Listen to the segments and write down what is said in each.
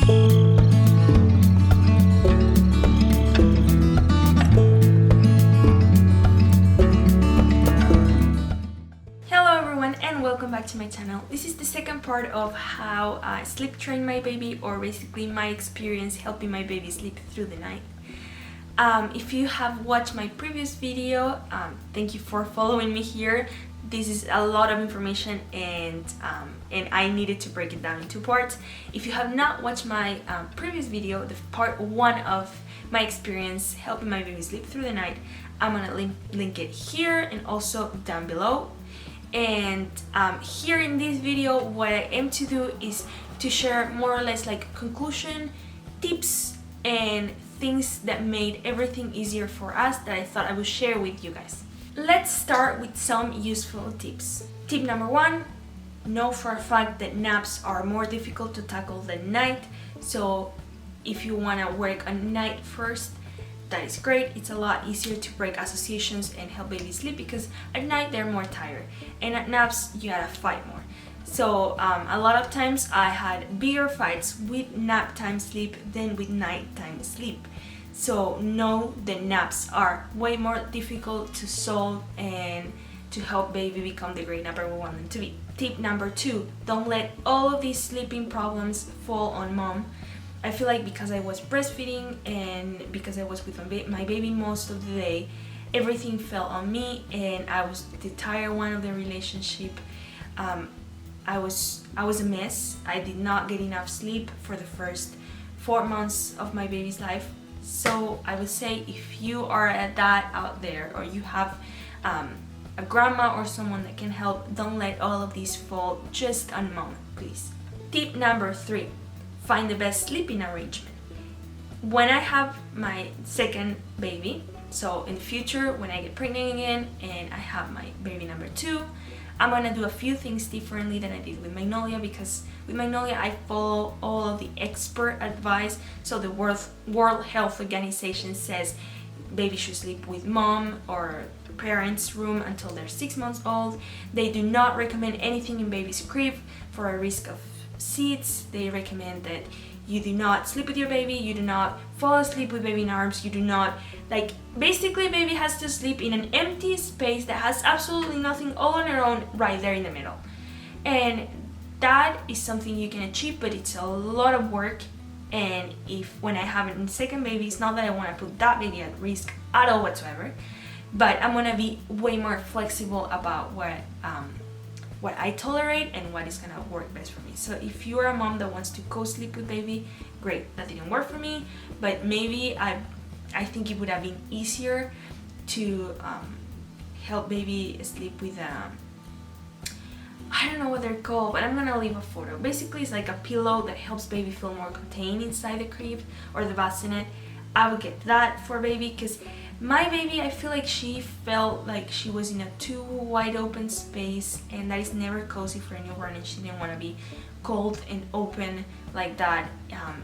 Welcome back to my channel. This is the second part of how I sleep train my baby, or basically my experience helping my baby sleep through the night. If you have watched my previous video, thank you for following me here. This is a lot of information and I needed to break it down into parts. If you have not watched my previous video, the part 1 of my experience helping my baby sleep through the night, I'm gonna link it here and also down below. And here in this video, what I aim to do is to share more or less like conclusion, tips, and things that made everything easier for us that I thought I would share with you guys. Let's start with some useful tips. Tip number 1, know for a fact that naps are more difficult to tackle than night. So if you want to work on night first, that is great. It's a lot easier to break associations and help baby sleep because at night they're more tired, and at naps you gotta fight more. So a lot of times I had bigger fights with nap time sleep than with nighttime sleep. So know that naps are way more difficult to solve and to help baby become the great napper we want them to be. Tip number 2, don't let all of these sleeping problems fall on mom. I feel like because I was breastfeeding and because I was with my baby most of the day, everything fell on me and I was the tired one of the relationship. I was a mess. I did not get enough sleep for the first 4 months of my baby's life. So I would say if you are a dad out there or you have a grandma or someone that can help, don't let all of these fall just on mom, please. Tip number 3. Find the best sleeping arrangement. When I have my second baby, so in the future when I get pregnant again and I have my baby number 2, I'm gonna do a few things differently than I did with Magnolia, because with Magnolia I follow all of the expert advice. So the World Health Organization says baby should sleep with mom or parents' room until they're 6 months old. They do not recommend anything in baby's crib for a risk of seats. They recommend that you do not sleep with your baby, you do not fall asleep with baby in arms, you do not, basically baby has to sleep in an empty space that has absolutely nothing, all on her own, right there in the middle. And that is something you can achieve, but it's a lot of work. And when I have a second baby, it's not that I want to put that baby at risk at all whatsoever, but I'm gonna be way more flexible about what I tolerate and what is gonna work best for me. So if you're a mom that wants to co-sleep with baby, great. That didn't work for me, but maybe I think it would have been easier to help baby sleep with I don't know what they're called, but I'm gonna leave a photo. Basically it's like a pillow that helps baby feel more contained inside the crib or the bassinet. I would get that for baby, because my baby, I feel like she felt like she was in a too wide open space, and that is never cozy for a newborn, and she didn't want to be cold and open like that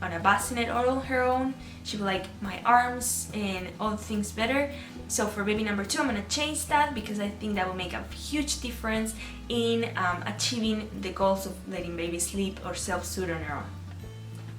on a bassinet or on her own. She would like my arms and all the things better. So for baby number 2, I'm going to change that because I think that will make a huge difference in achieving the goals of letting baby sleep or self-soothe on her own.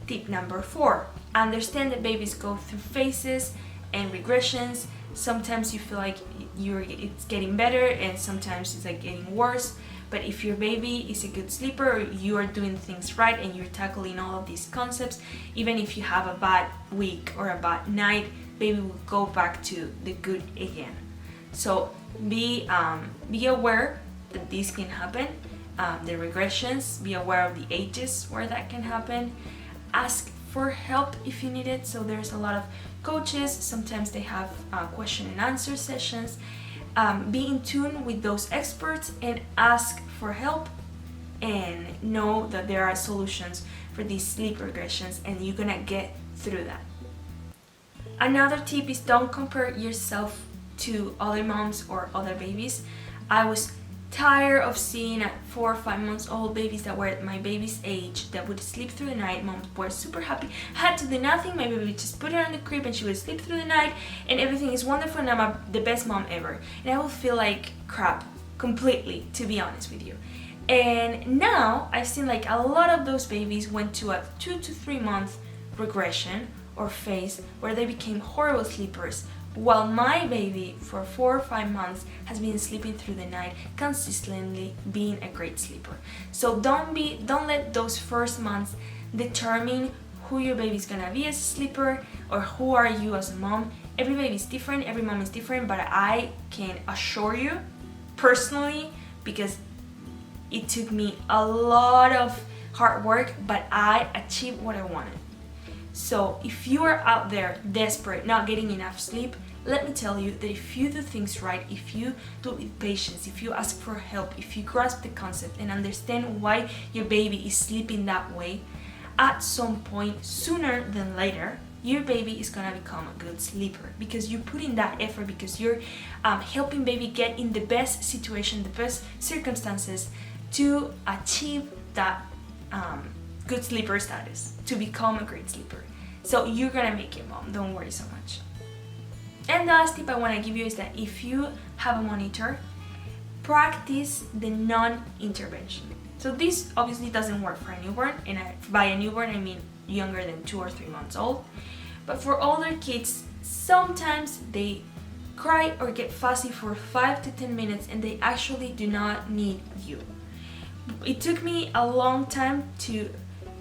Tip number 4, understand that babies go through phases and regressions. Sometimes you feel like it's getting better and sometimes it's like getting worse. But if your baby is a good sleeper, or you are doing things right and you're tackling all of these concepts, even if you have a bad week or a bad night, baby will go back to the good again. So be aware that this can happen, the regressions, be aware of the ages where that can happen. Ask for help if you need it. So there's a lot of coaches, sometimes they have question and answer sessions. Be in tune with those experts and ask for help, and know that there are solutions for these sleep regressions and you're gonna get through that. Another tip is don't compare yourself to other moms or other babies. I was tired of seeing at 4 or 5 months old babies that were at my baby's age that would sleep through the night. Moms were super happy, had to do nothing. My baby would just put her in the crib and she would sleep through the night and everything is wonderful and I'm the best mom ever. And I would feel like crap completely, to be honest with you. And now I've seen like a lot of those babies went to a 2 to 3 month regression or phase where they became horrible sleepers, while my baby for 4 or 5 months has been sleeping through the night, consistently being a great sleeper. So don't let those first months determine who your baby's gonna be as a sleeper or who are you as a mom. Every baby is different, every mom is different, but I can assure you personally, because it took me a lot of hard work, but I achieved what I wanted. So if you are out there desperate, not getting enough sleep, let me tell you that if you do things right, if you do it with patience, if you ask for help, if you grasp the concept and understand why your baby is sleeping that way, at some point, sooner than later, your baby is gonna become a good sleeper, because you put in that effort, because you're helping baby get in the best situation, the best circumstances to achieve that good sleeper status, to become a great sleeper. So you're gonna make it, mom, don't worry so much. And the last tip I want to give you is that if you have a monitor, practice the non-intervention. So this obviously doesn't work for a newborn, and by a newborn I mean younger than 2 or 3 months old. But for older kids, sometimes they cry or get fussy for 5 to 10 minutes and they actually do not need you. It took me a long time to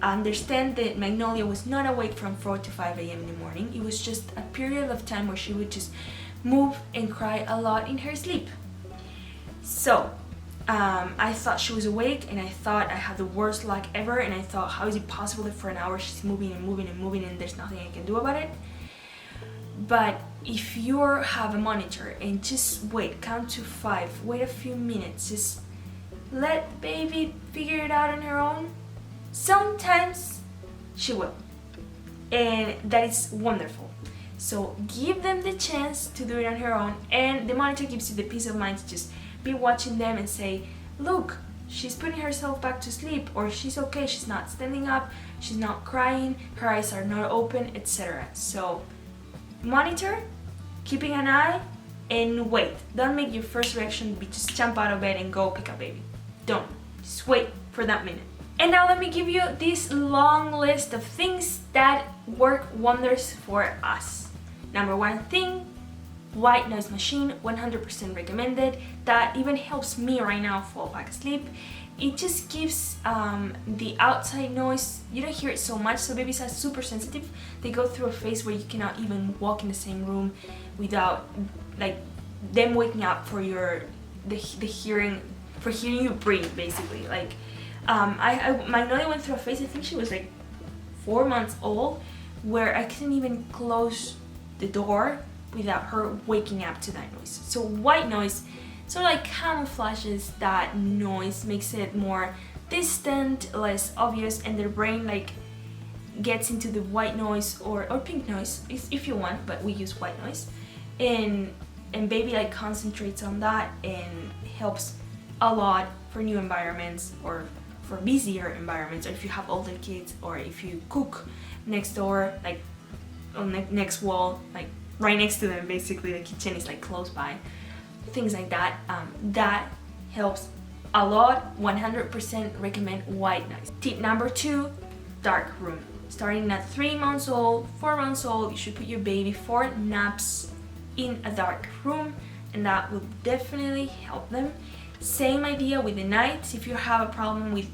understand that Magnolia was not awake from 4 to 5 a.m. in the morning. It was just a period of time where she would just move and cry a lot in her sleep. So I thought she was awake, and I thought I had the worst luck ever, and I thought, how is it possible that for an hour she's moving and moving and moving and there's nothing I can do about it? But if you have a monitor and just wait, count to 5, wait a few minutes, just let baby figure it out on her own, sometimes she will, and that is wonderful. So give them the chance to do it on her own, and the monitor gives you the peace of mind to just be watching them and say, look, she's putting herself back to sleep, or she's okay, she's not standing up, she's not crying, her eyes are not open, etc. So monitor, keeping an eye, and wait. Don't make your first reaction be just jump out of bed and go pick up baby. Don't. Just wait for that minute. And now let me give you this long list of things that work wonders for us. Number 1 thing, white noise machine, 100% recommended. That even helps me right now fall back asleep. It just gives the outside noise, you don't hear it so much, so babies are super sensitive. They go through a phase where you cannot even walk in the same room without like them waking up for the hearing, for hearing you breathe, basically. Like Magnolia went through a phase, I think she was like 4 months old, where I couldn't even close the door without her waking up to that noise. So white noise sort of like camouflages that noise, makes it more distant, less obvious, and their brain like gets into the white noise or pink noise if you want, but we use white noise, and baby like concentrates on that and helps a lot for new environments or for busier environments, or if you have older kids, or if you cook next door, like on the next wall, like right next to them, basically the kitchen is like close by, things like that. That helps a lot. 100% recommend white noise. Tip number 2, dark room. Starting at 3 months old, 4 months old, you should put your baby for naps in a dark room, and that will definitely help them. Same idea with the nights. If you have a problem with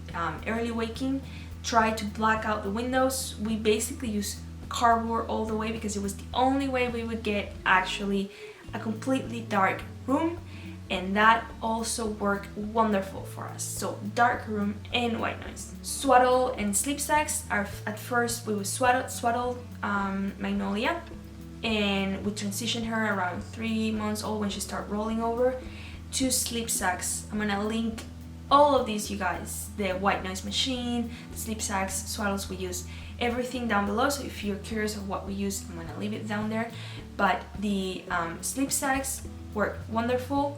early waking, try to black out the windows. We basically use cardboard all the way because it was the only way we would get actually a completely dark room, and that also worked wonderful for us. So dark room and white noise. Swaddle and sleep sacks are, at first we would swaddle Magnolia, and we transitioned her around 3 months old when she started rolling over to sleep sacks. I'm gonna link all of these, you guys, the white noise machine, the sleep sacks, swaddles we use, everything down below. So if you're curious of what we use, I'm gonna leave it down there. But the sleep sacks work wonderful,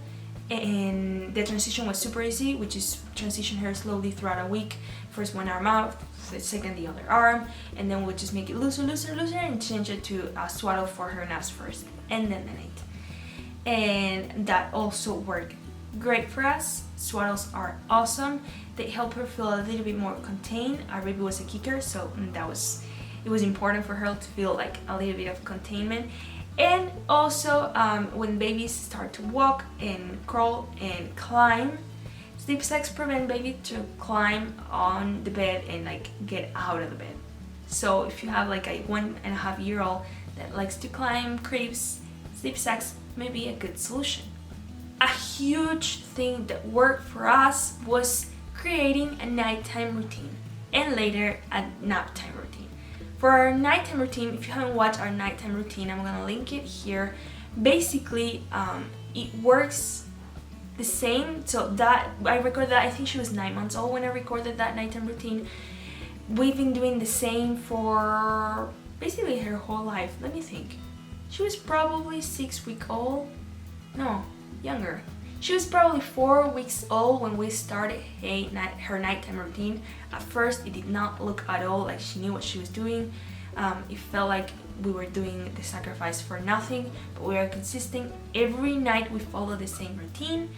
and the transition was super easy. We just transition her slowly throughout a week. First one arm out, the second the other arm, and then we'll just make it looser, and change it to a swaddle for her naps first, and then the night. And that also worked great for us. Swaddles are awesome. They help her feel a little bit more contained. Our baby was a kicker, so it was important for her to feel like a little bit of containment. And also when babies start to walk and crawl and climb, sleep sacks prevent baby to climb on the bed and like get out of the bed. So if you have like a 1.5-year-old that likes to climb cribs, sleep sacks may be a good solution. A huge thing that worked for us was creating a nighttime routine and later a nap time routine. For our nighttime routine, if you haven't watched our nighttime routine, I'm gonna link it here. Basically, it works the same. So that I recorded that, I think she was 9 months old when I recorded that nighttime routine. We've been doing the same for basically her whole life. Let me think. She was probably 6 weeks old. No, younger. She was probably 4 weeks old when we started her nighttime routine. At first, it did not look at all like she knew what she was doing. It felt like we were doing the sacrifice for nothing, but we are consistent. Every night we follow the same routine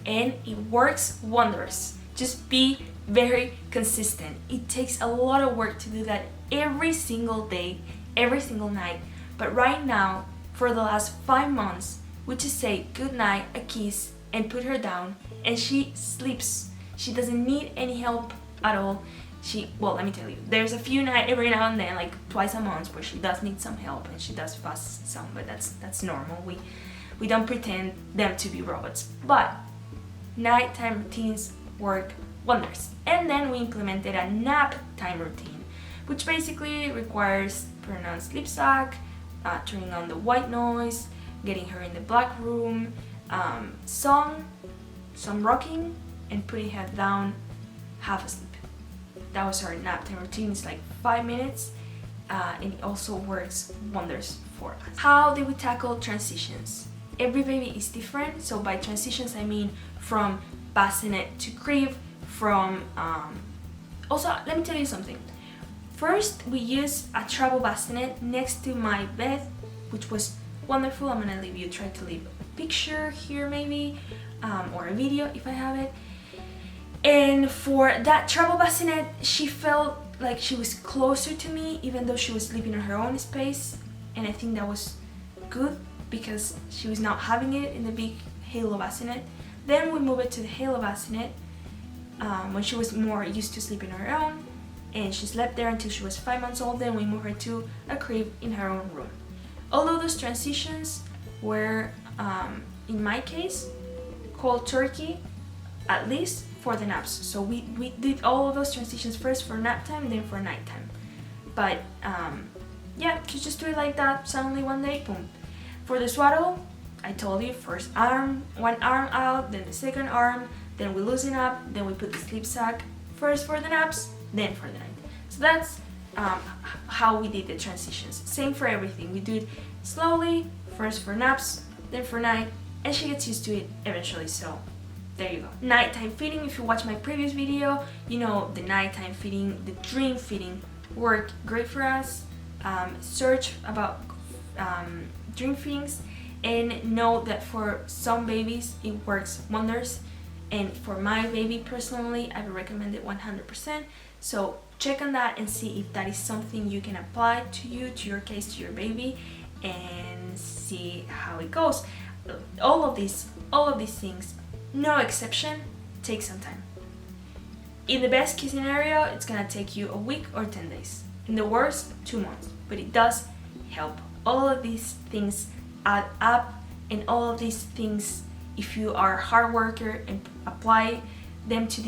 and it works wonders. Just be very consistent. It takes a lot of work to do that every single day, every single night. But right now, for the last 5 months, we just say good night, a kiss, and put her down, and she sleeps. She doesn't need any help at all. Well, let me tell you, there's a few nights every now and then, like twice a month, where she does need some help and she does fuss some, but that's normal. We don't pretend them to be robots. But nighttime routines work wonders. And then we implemented a nap time routine, which basically requires putting on sleep sack, turning on the white noise, getting her in the black room, some rocking, and putting her down half asleep. That was our nap time routine. It's like 5 minutes, and it also works wonders for us. How did we tackle transitions? Every baby is different, so by transitions I mean from bassinet to crib, from also let me tell you something. First, we used a travel bassinet next to my bed, which was wonderful. I'm gonna try to leave a picture here maybe, or a video if I have it. And for that travel bassinet, she felt like she was closer to me, even though she was sleeping in her own space. And I think that was good because she was not having it in the big halo bassinet. Then we moved it to the halo bassinet when she was more used to sleeping on her own, and she slept there until she was 5 months old. Then we moved her to a crib in her own room. Although those transitions were, in my case, cold turkey, at least for the naps. So we did all of those transitions first for nap time, then for nighttime. But yeah, you just do it like that. Suddenly one day, boom. For the swaddle, I told you, first one arm out, then the second arm, then we loosen up, then we put the sleep sack first for the naps, then for the night. So that's how we did the transitions. Same for everything. We do it slowly, first for naps, then for night, and she gets used to it eventually. So there you go. Nighttime feeding. If you watch my previous video, you know the nighttime feeding, the dream feeding worked great for us. Search about dream feedings and know that for some babies it works wonders, and for my baby personally I would recommend it 100%. So check on that and see if that is something you can apply to you, to your case, to your baby, and see how it goes. All of these things, no exception, take some time. In the best case scenario, it's gonna take you a week or 10 days. In the worst, 2 months. But it does help. All of these things add up, and all of these things, if you are a hard worker and apply them to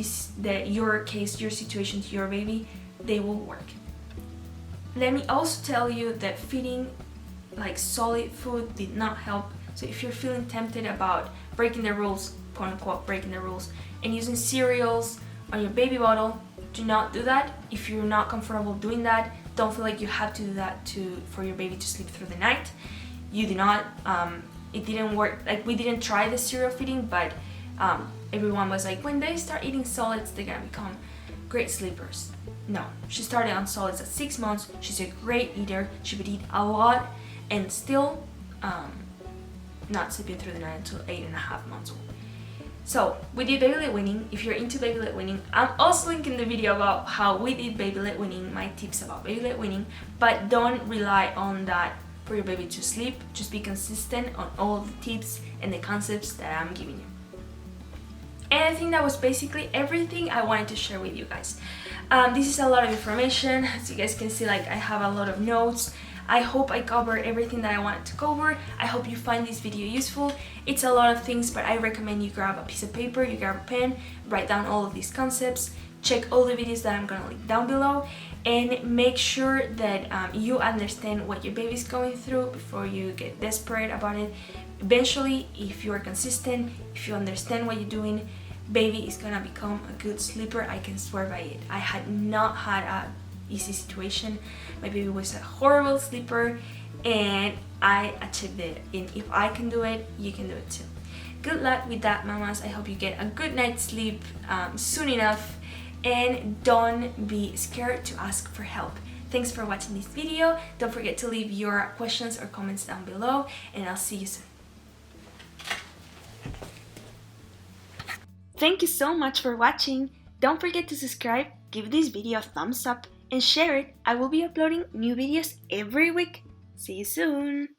your case, your situation, to your baby, they will work. Let me also tell you that feeding like solid food did not help. So if you're feeling tempted about breaking the rules, quote unquote breaking the rules, and using cereals on your baby bottle, do not do that. If you're not comfortable doing that, don't feel like you have to do that for your baby to sleep through the night. You do not. It didn't work. Like, we didn't try the cereal feeding, but everyone was like, when they start eating solids, they're gonna become great sleepers. No, she started on solids at 6 months. She's a great eater. She would eat a lot and still not sleeping through the night until 8.5 months old. So we did baby led weaning. If you're into baby led weaning, I'm also linking the video about how we did baby led weaning, my tips about baby led weaning, but don't rely on that for your baby to sleep. Just be consistent on all the tips and the concepts that I'm giving you. And I think that was basically everything I wanted to share with you guys. This is a lot of information. As you guys can see, like, I have a lot of notes. I hope I covered everything that I wanted to cover. I hope you find this video useful. It's a lot of things, but I recommend you grab a piece of paper, you grab a pen, write down all of these concepts, check all the videos that I'm gonna link down below, and make sure that you understand what your baby's going through before you get desperate about it. Eventually, if you are consistent, if you understand what you're doing, baby is gonna become a good sleeper. I can swear by it. I had not had a easy situation. My baby was a horrible sleeper and I achieved it, and if I can do it, you can do it too. Good luck with that, mamas. I hope you get a good night's sleep soon enough, and don't be scared to ask for help. Thanks for watching this video. Don't forget to leave your questions or comments down below, and I'll see you soon. Thank you so much for watching. Don't forget to subscribe, give this video a thumbs up, and share it. I will be uploading new videos every week. See you soon!